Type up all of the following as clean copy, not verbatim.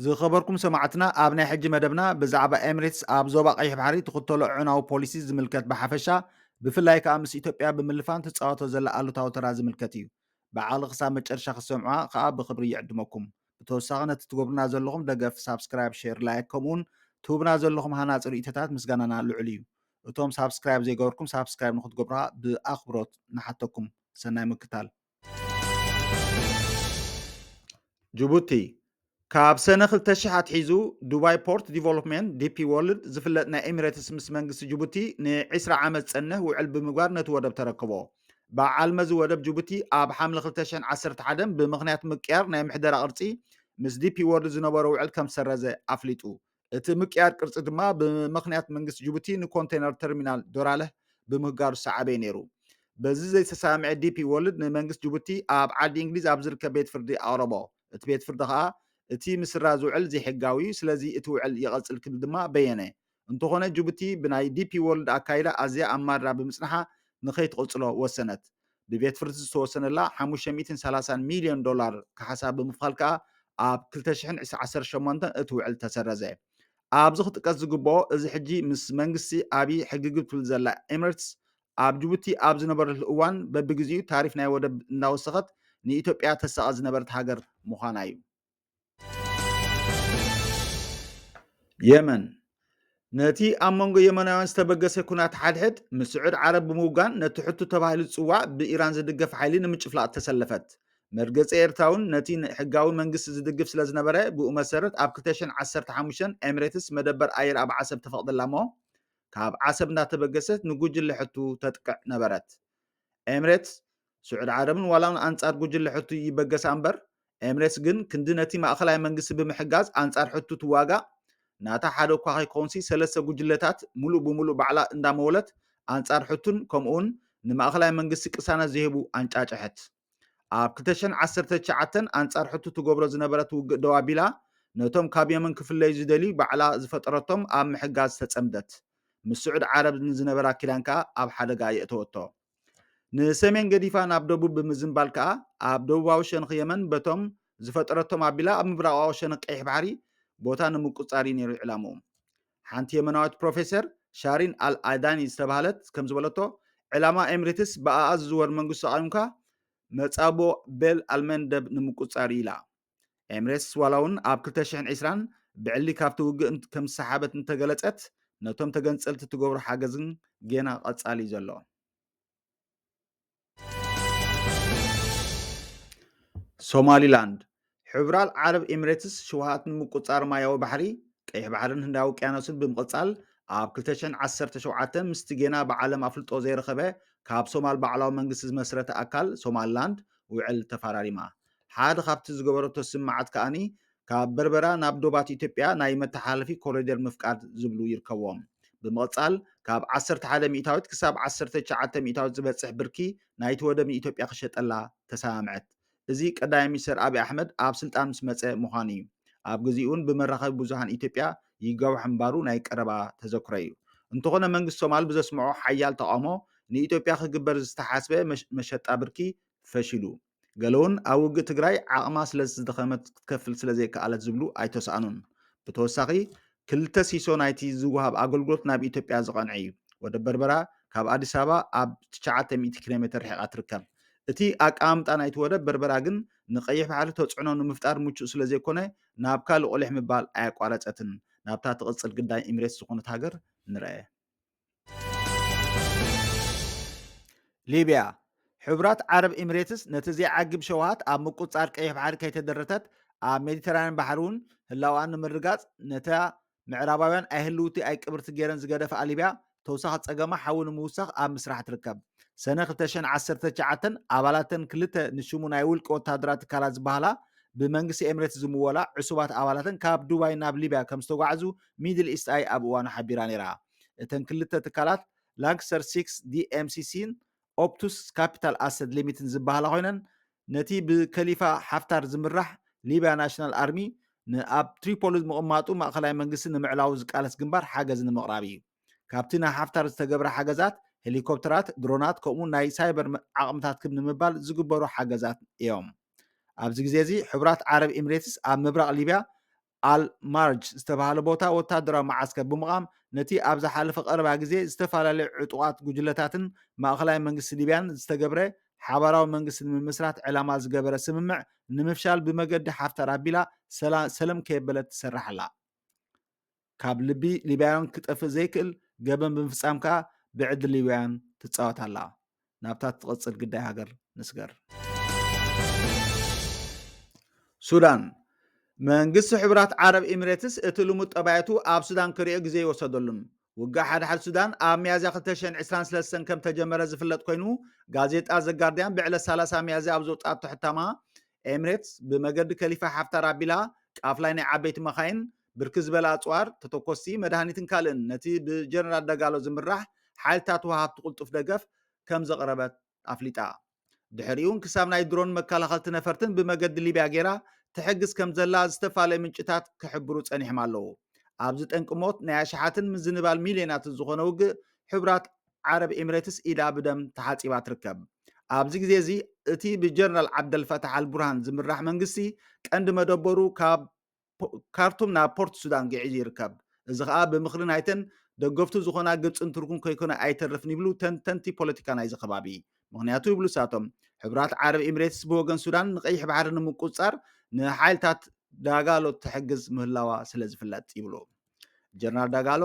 ዝኸበርኩም ሰማዕትና ኣብ ናይ ሕጂ መደብና ብዛዕባ ኤምሬትስ ኣብ ዞባ ቀይሕ ባሕሪ ትኽተሎ ዕናዊ ፖሊሲ ዝምልከት ብሓፈሻ ብፍላይ ከዓ ምስ ኢትዮጵያ ብምልፋን ትፃወቶ ዘላ ኣሉታዊ ተራ ዝምልከት እዩ። በዓል ክሳብ መጨረሻ ክሰምዑ ከዓ ብክብሪ ይዕድመኩም። ብተወሳኺ ነቲ ትገብሩና ዘለኹም ደገፍ ሳብስክራይብ፣ ሼር፣ ላይክ ከምኡውን ትህቡና ዘለኹም ሃናፂ ርእቶታት ምስጋናና ልዑል እዩ። እቶም ሳብስክራይብ ዘይገበርኩም ሳብስክራይብ ንክትገብሩ ብኣኽብሮት ንሓተኩም። ሰናይ ምክታል። ጅቡቲ ካብ ሰነ 2000 ኣትሒዙ ዱባይ ፖርት ዲቨሎፕመንት ዲፒ ወርልድ ዝፍለጥ ናይ ኤሚሬትስ ምስ መንግስቲ ጅቡቲ ን20 ዓመት ዝፀንሕ ውዕል ብምግባር ነቲ ወደብ ተረክቦ። በዓል መዚ ወደብ ጅቡቲ ኣብ ሓምሊ 2011 ብምክንያት ምቅያር ናይ ምሕደራ ቅርፂ ምስ ዲፒ ወርልድ ዝነበሮ ውዕል ከም ዝሰረዘ ኣፍሊጡ። እቲ ምቅያር ቅርፂ ድማ ብምክንያት መንግስቲ ጅቡቲ ንኮንቴነር ተርሚናል ዶራለህ ብምህጋሩ ዝሰዓበየ ነይሩ። በዚ ዘይተሰማምዐ ዲፒ ወርልድ ንመንግስቲ ጅቡቲ ኣብ ዓዲ እንግሊዝ ኣብ ዝርከብ ቤት ፍርዲ ኣቅረቦ። እቲ ቤት ፍርዲ ከዓ እቲ ምስራ ዝውዕል ዘይሕጋዊ እዩ፣ ስለዚ እቲ ውዕል ይቐፅል ክብል ድማ በየነ። እንተኾነ ጅቡቲ ብናይ ዲፒ ወርልድ ኣካይዳ ኣዝያ ኣማራ ብምፅናሓ ንከይትቕፅሎ ወሰነት። ብቤት ፍርዲ ዝተወሰነላ 530 ሚልዮን ዶላር ካሓሳ ብምኽፋል ከዓ ኣብ 2018 እቲ ውዕል ተሰረዘ። ኣብዚ ክጥቀስ ዝግብኦ እዚ ሕጂ ምስ መንግስቲ ኣብይ ሕግግብ ትብል ዘላ ኤሚሬትስ ኣብ ጅቡቲ ኣብ ዝነበረሉ እዋን በቢግዚኡ ታሪፍ ናይ ወደብ እናወሰኸት ንኢትዮጵያ ተሰቐ ዝነበረት ሃገር ምዃና እዩ። የመን ነቲ ኣብ መንጎ የመናውያን ዝተበገሰ ኩናት ሓድሕድ ምስ ስዑድ ዓረብ ብምውጋን ነቲ ሕቱ ተባሂሉ ዝፅዋዕ ብኢራን ዝድገፍ ሓይሊ ንምጭፍላቕ ተሰለፈት። መርገፂ ኤርትራውን ነቲ ሕጋዊ መንግስቲ ዝድግፍ ስለ ዝነበረ ብኡ መሰረት ኣብ 2015 ኤሚሬትስ መደበር ኣየር ኣብ ዓሰብ ተፈቕደላ እሞ ካብ ዓሰብ እናተበገሰት ንጉጅለ ሕቱ ተጥቅዕ ነበረት። ኤሚሬትስ ስዑድ ዓረብን ዋላውን ኣንጻር ጉጅለ ሕቱ ይበገሳ እምበር ኤሚሬትስ ግን ክንዲ ነቲ ማእኸላይ መንግስቲ ብምሕጋዝ ኣንጻር ሕቱ ትዋጋእ ናታ ሓደ እኳ ከይኮንሲ ሰለስተ ጉጅለታት ሙሉእ ብሙሉእ ባዕላ እንዳመወለት ኣንጻር ሕቱን ከምኡውን ንማእኸላይ መንግስቲ ቅሳነት ዝህቡ ኣንጫጭሐት። ኣብ 2019 ኣንጻር ሕቱ ትገብሮ ዝነበረት ውግእ ደው ኣቢላ ነቶም ካብ የመን ክፍለዩ ዝደልዩ ባዕላ ዝፈጠረቶም ኣብ ምሕጋዝ ተፀምደት። ምስ ስዑድ ዓረብ ዝነበራ ኪዳን ከዓ ኣብ ሓደጋ የእተወቶ። ንሰሜን ገዲፋ ናብ ደቡብ ብምዝምባል ከዓ ኣብ ደቡባዊ ሸነኽ የመን በቶም ዝፈጠረቶም ኣቢላ ኣብ ምብራቃዊ ሸነኽ ቀይሕ ባሕሪ ቦታ ንምቁፃር ነይሩ ዕላምኡ። ሓንቲ የመናዊት ፕሮፌሰር ሻሪን አልአዳኒ ዝተባሃለት ከም ዝበለቶ ዕላማ ኤሚሬትስ ብኣኣ ዝዝወር መንግስቲ ተቃዊምካ መፃቦ ቤል ኣልመንደብ ንምቁፃር ኢላ። ኤሚሬትስ ዋላ እውን ኣብ 2020 ብዕሊ ካብቲ ውግእ ከም ዝሰሓበት እንተገለፀት ነቶም ተገንፀልቲ ትገብሮ ሓገዝን ጌና ቀፃሊ ዘሎ። ሶማሊላንድ ሕቡራት ዓረብ ኤሚሬትስ ሽውሃት ንምቁፃር ማያዊ ባሕሪ ቀይሕ ባሕርን ህንዳዊ ውቅያኖስን ብምቕፃል ኣብ 2017 ምስቲ ጌና ብዓለም ኣፍልጦ ዘይረኸበ ካብ ሶማል ባዕላዊ መንግስቲ ዝመስረተ ኣካል ሶማሊላንድ ውዕል ተፈራሪማ። ሓደ ካብቲ ዝገበረቶ ስምዓት ከዓኒ ካብ በርበራ ናብ ዶባት ኢትዮጵያ ናይ መተሓላለፊ ኮሪደር ምፍቃድ ዝብሉ ይርከብዎም። ብምቕፃል ካብ 11 ሚእታዊት ክሳብ 19 ሚእታዊት ዝበፅሕ ብርኪ ናይቲ ወደብ ንኢትዮጵያ ክሸጠላ ተሰማምዐት። እዚ ቀዳማይ ሚኒስትር ኣብይ ኣሕመድ ኣብ ስልጣን ምስ መፀ ምዃኑ እዩ። ኣብ ግዚኡን ብመራኸቢ ብዙሃን ኢትዮጵያ ይጋውሕ እምባሩ ናይ ቀረባ ተዘክሮ እዩ። እንተኾነ መንግስቲ ሶማል ብዘስምዖ ሓያል ተቃውሞ ንኢትዮጵያ ክግበር ዝተሓስበ መሸጣ ብርኪ ፈሺሉ። ገለ እውን ኣብ ውግእ ትግራይ ዓቕማ ስለዝደኸመት ክትከፍል ስለዘይከኣለት ዝብሉ ኣይተሰኣኑን። ብተወሳኺ ክልተ ሲሶ ናይቲ ዝውሃብ ኣገልግሎት ናብ ኢትዮጵያ ዝቐንዐ እዩ። ወደብ በርበራ ካብ ኣዲስ ኣበባ ኣብ 900 ኪሎ ሜትር ርሒቓ ትርከብ። እቲ ኣቀማምጣ ናይቲ ወደብ በርበራ ግን ንቀይሕ ባሕሪ ተፅዕኖ ንምፍጣር ምቹእ ስለዘይኮነ ናብ ካልእ ቆሊሕ ምባል ኣያቋረፀትን። ናብታ ትቕፅል ግዳይ ኤሚሬትስ ዝኾነት ሃገር ንርአ። ሊብያ ሕቡራት ዓረብ ኤሚሬትስ ነቲ ዘይዓግብ ሸውሃት ኣብ ምቁፃር ቀይሕ ባሕሪ ከይተደረተት ኣብ ሜዲተራንያን ባሕሪ እውን ህላዋን ንምርጋፅ ነታ ምዕራባውያን ኣይህልውቲ ኣይቅብርቲ ገይረን ዝገደፋ ሊብያ ተወሳኺ ፀገማ ሓዊ ንምውሳኽ ኣብ ምስራሕ ትርከብ። ሰነ 2019 ኣባላተን ክልተ ንሽሙ ናይ ውልቂ ወታደራት ትካላት ዝበሃላ ብመንግስቲ ኤሚሬትስ ዝምወላ ዕሱባት ኣባላተን ካብ ዱባይ ናብ ሊብያ ከም ዝተጓዓዙ ሚድል ኢስት ኣይ ኣብ እዋኑ ሓቢራ ነይራ። እተን ክልተ ትካላት ላንክስተር 6 ዲኤምሲሲን ኦፕቱስ ካፒታል ኣሰት ሊሚትን ዝበሃላ ኮይነን ነቲ ብከሊፋ ሓፍታር ዝምራሕ ሊብያ ናሽናል ኣርሚ ኣብ ትሪፖሊ ምቕማጡ ማእኸላይ መንግስቲ ንምዕላው ዝቃለስ ግንባር ሓገዝ ንምቕራብ እዩ። ካብቲ ናይ ሓፍታር ዝተገብረ ሓገዛት ሄሊኮፕተራት፣ ድሮናት ከምኡ ናይ ሳይበር ዓቕምታት ክብ ንምባል ዝግበሩ ሓገዛት እዮም። ኣብዚ ግዜ እዚ ሕቡራት ዓረብ ኤሚሬትስ ኣብ ምብራቅ ሊብያ አልማርጅ ዝተባሃለ ቦታ ወታደራዊ ማዓስከር ብምቓም ነቲ ኣብ ዝሓለፈ ቀረባ ግዜ ዝተፈላለዩ ዕጡቓት ጉጅለታትን ማእኸላይ መንግስቲ ሊብያን ዝተገብረ ሓባራዊ መንግስቲ ንምምስራት ዕላማ ዝገበረ ስምምዕ ንምፍሻል ብመገዲ ሓፍተር ኣቢላ ሰላም ከየበለት ትሰርሕ ኣላ። ካብ ልቢ ሊብያውያን ክጠፍእ ዘይክእል ገበን ብምፍፃም ከዓ ብዕድል ሊብያውያን ትፃወት ኣላ። ናብታ ትቕፅል ግዳይ ሃገር ንስገር። ሱዳን መንግስቲ ሕቡራት ዓረብ ኤሚሬትስ እቲ ልሙድ ጠባየቱ ኣብ ሱዳን ክሪኦ ግዜ ይወሰደሉን ውግእ ሓድሓድ ሱዳን ኣብ ሚያዝያ 2023 ከም ተጀመረ ዝፍለጥ ኮይኑ ጋዜጣ ዘጋርድያን ብዕለት 30 ሚያዝያ ኣብ ዘውፃእቶ ሕታማ ኤሚሬትስ ብመገዲ ከሊፋ ሓፍታር ኣቢላ ቃፍላይ ናይ ዓበይቲ መኻይን ብርኪ ዝበለ ኣፅዋር ተተኮስቲ መድሃኒትን ካልእን ነቲ ብጀነራል ደጋሎ ዝምራሕ ሓይልታት ወሃብቲ ቅልጡፍ ደገፍ ከም ዘቕረበት ኣፍሊጣ ድሕሪኡን ክሳብ ናይ ድሮን መከላኸልቲ ነፈርትን ብመገዲ ሊብያ ጌራ ትሕግዝ ከም ዘላ ዝተፈላለዩ ምንጭታት ክሕብሩ ፀኒሖም ኣለዉ። ኣብዚ ጠንቂ ሞት ናይ ኣሽሓትን ምዝንባል ሚልዮናት ዝኾነ ውግእ ሕቡራት ዓረብ ኤሚሬትስ ኢዳ ብደም ተሓፂባ ትርከብ። ኣብዚ ግዜ እዚ እቲ ብጀነራል ዓብደልፈታሕ አልቡርሃን ዝምራሕ መንግስቲ ቀንዲ መደበሩ ካብ ካርቱም ናብ ፖርት ሱዳን ግዒዙ ይርከብ። እዚ ከዓ ብምክሪ ናይተን ደገፍቱ ዝኾና ግብፅን ቱርክን ከይኮነ ኣይተርፍን ይብሉ ተንተንቲ ፖለቲካ ናይዚ ከባቢ። ምክንያቱ ይብሉ ሳቶም ሕቡራት ዓረብ ኤሚሬትስ ብወገን ሱዳን ንቀይሕ ባሕሪ ንምቁፅፃር ንሓይልታት ዳጋሎ ትሕግዝ ምህላዋ ስለ ዝፍለጥ ይብሉ። ጀነራል ዳጋሎ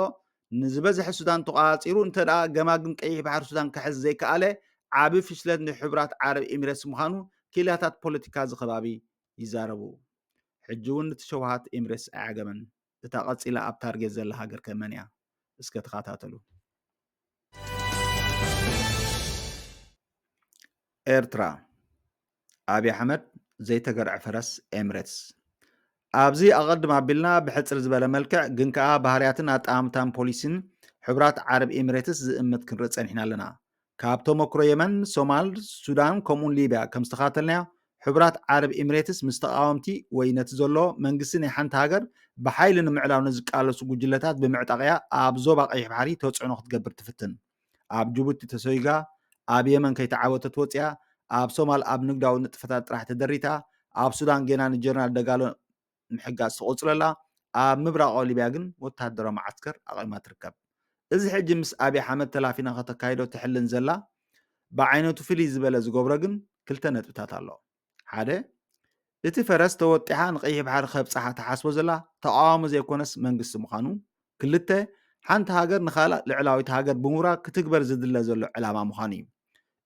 ንዝበዝሐ ሱዳን ተቋፂሩ እንተዳ ገማግም ቀይሕ ባሕሪ ሱዳን ክሕዝ ዘይከኣለ ዓብ ፍሽለት ንሕቡራት ዓረብ ኤሚሬትስ ምዃኑ ክኢላታት ፖለቲካ ዝኸባቢ ይዛረቡ። ሕጂ እውን እቲ ሸውሃት ኤሚሬትስ ኣያገመን እታ ቀፂላ ኣብ ታርጌት ዘላ ሃገር ከመን እያ? እስከ ተኸታተሉ። ኤርትራ ኣብይ ኣሕመድ ዘይተገርዐ ፈረስ ኤሚሬትስ ኣብዚ ኣቐድም ኣቢልና ብሕፅር ዝበለ መልክዕ ግን ከዓ ባህርያትን ኣጠማምታን ፖሊሲን ሕቡራት ዓረብ ኤሚሬትስ ዝእምት ክንርኢ ፀኒሕና ኣለና። ካብ ተመክሮ የመን፣ ሶማል፣ ሱዳን ከምኡን ሊብያ ከም ዝተኻተልናዮ ሕቡራት ዓረብ ኤሚሬትስ ምስ ተቃወምቲ ወይ ነቲ ዘሎ መንግስቲ ናይ ሓንቲ ሃገር ብሓይሊ ንምዕላው ንዝቃለሱ ጉጅለታት ብምዕጣቅያ ኣብ ዞባ ቀይሕ ባሕሪ ተፅዕኖ ክትገብር ትፍትን። ኣብ ጅቡቲ ተሰይጋ፣ ኣብ የመን ከይተዓወተት ወፅያ፣ ኣብ ሶማል ኣብ ንግዳዊ ንጥፈታት ጥራሕ ተደሪታ፣ ኣብ ሱዳን ጌና ንጀነራል ደጋሎ ምሕጋዝ ተቆፅለላ፣ ኣብ ምብራቃዊ ሊብያ ግን ወታደራዊ ማዓስከር ኣቂማ ትርከብ። እዚ ሕጂ ምስ ኣብይ ኣሕመድ ተላፊና ከተካይዶ ትሕልን ዘላ ብዓይነቱ ፍልይ ዝበለ ዝገብሮ ግን ክልተ ነጥብታት ኣሎ። ሓደ እቲ ፈረስ ተወጢሓ ንቀይሕ ባሕሪ ከብፅሓ ተሓስቦ ዘላ ተቃዋሚ ዘይኮነስ መንግስቲ ምዃኑ፣ ክልተ ሓንቲ ሃገር ንካልእ ልዕላዊት ሃገር ብምውራር ክትግበር ዝድለ ዘሎ ዕላማ ምዃኑ እዩ።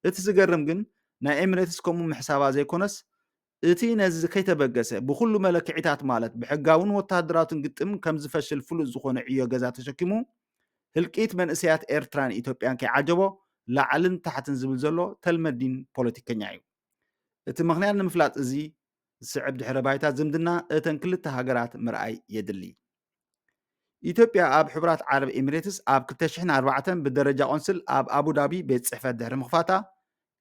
እቲ ዝገርም ግን ናይ ኤሚሬትስ ከምኡ ምሕሳባ ዘይኮነስ እቲ ነዚ ከይተበገሰ ብኩሉ መለክዒታት ማለት ብሕጋውን ወታደራዊትን ግጥም ከም ዝፈሽል ፍሉጥ ዝኾነ ዕዮ ገዛ ተሸኪሙ ህልቂት መንእሰያት ኤርትራን ኢትዮጵያን ከይዓጀቦ ላዕልን ታሕትን ዝብል ዘሎ ተልመዲን ፖለቲከኛ እዩ። እቲ ምክንያት ንምፍላጥ እዚ ዝስዕብ ድሕረ ባይታ ዝምድና እተን ክልተ ሃገራት ምርኣይ የድሊ። ኢትዮጵያ ኣብ ሕቡራት ዓረብ ኤሚሬትስ ኣብ 2004 ብደረጃ ቆንስል ኣብ አቡዳቢ ቤት ፅሕፈት ድሕሪ ምኽፋታ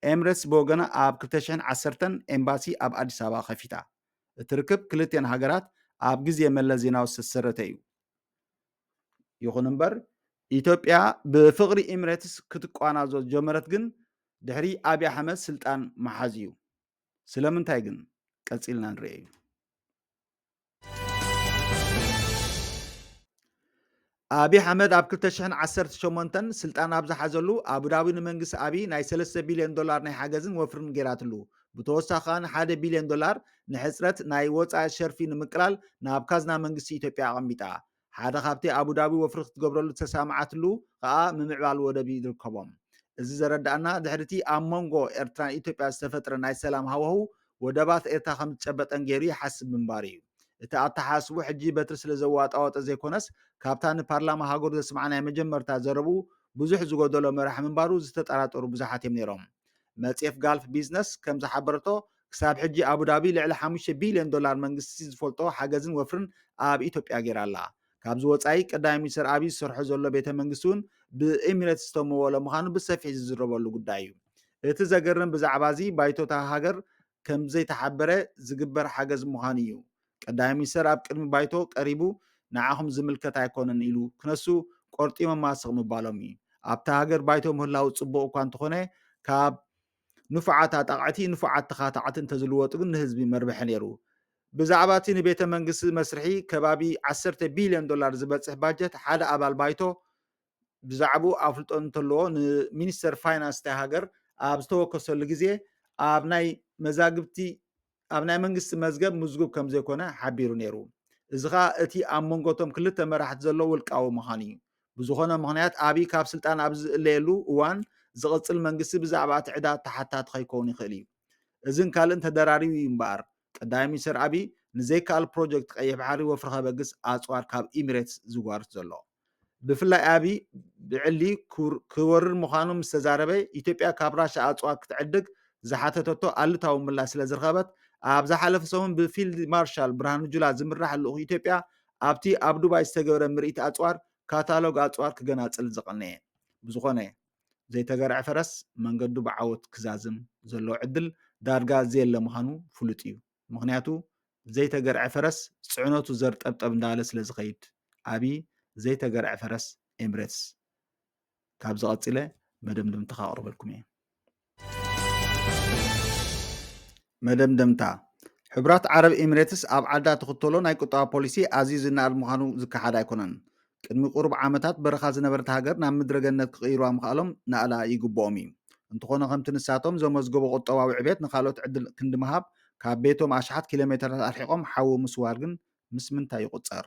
ኤሚሬትስ ብወገና ኣብ 2010 ኤምባሲ ኣብ ኣዲስ ኣበባ ከፊታ። እቲ ርክብ ክልተን ሃገራት ኣብ ግዜ መለስ ዜናዊ ዝተሰረተ እዩ። ይኹን እምበር ኢትዮጵያ ብፍቅሪ ኤሚሬትስ ክትቋናዞ ጀመረት ግን ድሕሪ ኣብይ ኣሕመድ ስልጣን መሓዝ እዩ። ስለምንታይ ግን ቀፂልና ንሪኦ እዩ። ኣብይ ኣሕመድ ኣብ 2018 ስልጣን ኣብ ዝሓዘሉ ኣቡዳቢ ንመንግስቲ ኣብይ ናይ 3 ቢልዮን ዶላር ናይ ሓገዝን ወፍርን ጌራትሉ ብተወሳኺ $1 ቢልዮን ንሕፅረት ናይ ወፃኢ ሸርፊ ንምቅላል ናብ ካዝና መንግስቲ ኢትዮጵያ ኣቐሚጣ። ሓደ ካብቲ ኣቡዳቢ ወፍሪ ክትገብረሉ ተሰማዓትሉ ከዓ ምምዕባል ወደቢ ይርከቦም። እዚ ዘረዳእና ድሕርቲ ኣብ መንጎ ኤርትራን ኢትዮጵያ ዝተፈጥረ ናይ ሰላም ሃዋህው ወደባት ኤርትራ ከም ዝጨበጠን ገይሩ ይሓስብ ምንባር እዩ። እቲ ኣተሓስቡ ሕጂ በትሪ ስለ ዘዋጣወጠ ዘይኮነስ ካብታ ንፓርላማ ሃገሩ ዘስማዕ ናይ መጀመርታ ዘረቡ ብዙሕ ዝጎደሎ መራሒ ምንባሩ ዝተጠራጠሩ ብዙሓት እዮም ነይሮም። መፅሔፍ ጋልፍ ቢዝነስ ከም ዝሓበረቶ ክሳብ ሕጂ ኣቡዳቢ ልዕሊ $5 ቢልዮን መንግስቲ ዝፈልጦ ሓገዝን ወፍርን ኣብ ኢትዮጵያ ጌራ ኣላ። ካብዚ ወፃኢ ቀዳማይ ሚኒስትር ኣብይ ዝሰርሖ ዘሎ ቤተ መንግስቲ እውን ብኤሚሬትስ ዝተመወለ ምዃኑ ብሰፊሕ ዝዝረበሉ ጉዳይ እዩ። እቲ ዘገርም ብዛዕባ እዚ ባይቶታ ሃገር ከም ዘይተሓበረ ዝግበር ሓገዝ ምዃኑ እዩ። ቀዳማይ ሚኒስትር ኣብ ቅድሚ ባይቶ ቀሪቡ ንዓኹም ዝምልከት ኣይኮነን ኢሉ ክነሱ ቆርጢሞም ማስቕ ምባሎም እዩ። ኣብታ ሃገር ባይቶ ምህላው ፅቡቅ እኳ እንተኾነ ካብ ንፉዓት ኣጣቃዕቲ ንፉዓት ተኻታዕቲ እንተዝልወጡ ግን ንህዝቢ መርበሐ ነይሩ። ብዛዕባ እቲ ንቤተ መንግስቲ መስርሒ ከባቢ 10 ቢልዮን ዶላር ዝበፅሕ ባጀት ሓደ ኣባል ባይቶ ብዛዕባኡ ኣፍልጦ እንተለዎ ንሚኒስተር ፋይናንስ እታ ሃገር ኣብ ዝተወከሰሉ ግዜ ኣብ ናይ መዛግብቲ ኣብ ናይ መንግስቲ መዝገብ ምዝጉብ ከም ዘይኮነ ሓቢሩ ነይሩ። እዚ ከዓ እቲ ኣብ መንጎቶም ክልተ መራሕቲ ዘሎ ውልቃዊ ምዃኑ እዩ። ብዝኾነ ምክንያት ኣብይ ካብ ስልጣን ኣብ ዝእለየሉ እዋን ዝቕፅል መንግስቲ ብዛዕባ እቲ ዕዳ ተሓታቲ ከይከውን ይኽእል እዩ። እዝን ካልእን ተደራሪቡ እዩ እምበኣር ቀዳማይ ሚኒስትር ኣብይ ንዘይከኣል ፕሮጀክት ቀይሕ ባሕሪ ወፍሪ ከበግስ ኣፅዋር ካብ ኢሚሬትስ ዝጓርት ዘሎ ብፍላይ ኣብይ ብዕሊ ክወርር ምዃኑ ምስ ተዛረበ ኢትዮጵያ ካብ ራሻ ኣፅዋር ክትዕድግ ዝሓተተቶ ኣሉታዊ ምላሽ ስለ ዝረኸበት ኣብ ዝሓለፈ ሰሙን ብፊልድ ማርሻል ብርሃኑ ጁላ ዝምራሕ ልኡኽ ኢትዮጵያ ኣብቲ ኣብ ዱባይ ዝተገበረ ምርኢት ኣፅዋር ካታሎግ ኣፅዋር ክገናፅል ዝቐነየ ብዝኾነ ዘይተገርዐ ፈረስ መንገዱ ብዓወት ክዛዝም ዘለዎ ዕድል ዳርጋ ዘየለ ምዃኑ ፍሉጥ እዩ። ምክንያቱ ዘይተገርዐ ፈረስ ፅዕነቱ ዘርጠብጠብ እንዳበለ ስለ ዝኸይድ ኣብይ ዘይተገርዐ ፈረስ ኤምሬትስ ካብ ዝቐፂለ መደምደምታ ከቕርበልኩም እየ። መደምደምታ ሕቡራት ዓረብ ኤምሬትስ ኣብ ዓዳ ትኽተሎ ናይ ቁጠባ ፖሊሲ ኣዝዩ ዝናኣድ ምዃኑ ዝከሓድ ኣይኮነን። ቅድሚ ቁሩብ ዓመታት በረኻ ዝነበረት ሃገር ናብ ምድረገነት ክቕይርዋ ምኽኣሎም ናእላ ይግብኦም እዩ። እንተኾነ ከምቲ ንሳቶም ዘመዝገቦ ቁጠባዊ ዕቤት ንካልኦት ዕድል ክንዲ ምሃብ ካብ ቤቶም ኣሽሓት ኪሎ ሜትራት ኣርሒቆም ሓዊ ምስዋር ግን ምስ ምንታይ ይቁፀር?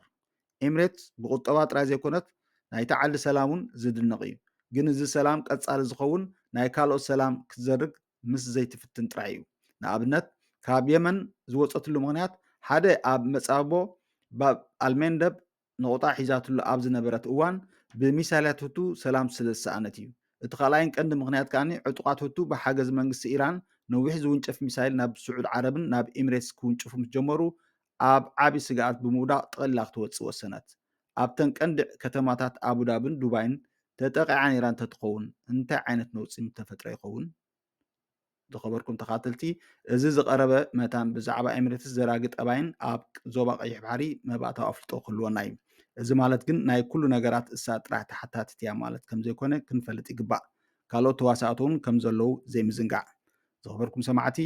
ኤምሬትስ ብቁጠባ ጥራይ ዘይኮነት ናይቲ ዓዲ ሰላም እውን ዝድነቕ እዩ። ግን እዚ ሰላም ቀፃሊ ዝኸውን ናይ ካልኦት ሰላም ክትዘርግ ምስ ዘይትፍትን ጥራይ እዩ። ንኣብነት ካብ የመን ዝወፀትሉ ምክንያት ሓደ ኣብ መፃቦ ባብ ኣልሜንደብ ንቑጣ ሒዛትሉ ኣብ ዝነበረት እዋን ብሚሳይላት ህቱ ሰላም ስለ ዝሰኣነት እዩ። እቲ ካልኣይን ቀንዲ ምክንያት ከዓኒ ዕጡቃት ህቱ ብሓገዝ መንግስቲ ኢራን ነዊሕ ዝውንጨፍ ሚሳይል ናብ ስዑድ ዓረብን ናብ ኤምሬትስ ክውንጭፉ ምስ ጀመሩ ኣብ ዓብይ ስግኣት ብምውዳቅ ጠቕሊላ ክትወፅእ ወሰነት። ኣብተን ቀንዲ ከተማታት ኣቡዳብን ዱባይን ተጠቂዓ ነይራ እንተትኸውን እንታይ ዓይነት ነውፂ ምተፈጥረ ይኸውን? ዝኸበርኩም ተኻተልቲ እዚ ዝቐረበ መታን ብዛዕባ ኤምሬትስ ዘራጊ ጠባይን ኣብ ዞባ ቀይሕ ባሕሪ መባእታዊ ኣፍልጦ ክህልወና እዩ። እዚ ማለት ግን ናይ ኩሉ ነገራት እሳ ጥራሕ ተሓታቲት እያ ማለት ከም ዘይኮነ ክንፈልጥ ይግባእ። ካልኦት ተዋሳእቲ እውን ከም ዘለው ዘይምዝንጋዕ። ዝኸበርኩም ሰማዕቲ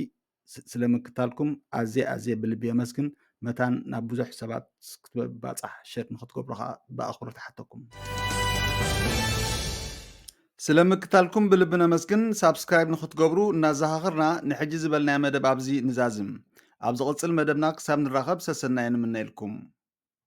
ስለምክታልኩም ኣዝየ ብልቢ የመስግን። መታን ናብ ብዙሕ ሰባት ክትበፃሕ ሸር ንክትገብሩ ብኣኽብሮት ሓተኩም። ስለምክታልኩም ብልቢ ነመስግን። ሳብስክራይብ ንክትገብሩ እናዘኻኽርና ንሕጂ ዝበልናዮ መደብ ኣብዚ ንዛዝም። ኣብ ዝቕፅል መደብና ክሳብ ንራኸብ ሰሰናየ ንምነየልኩም።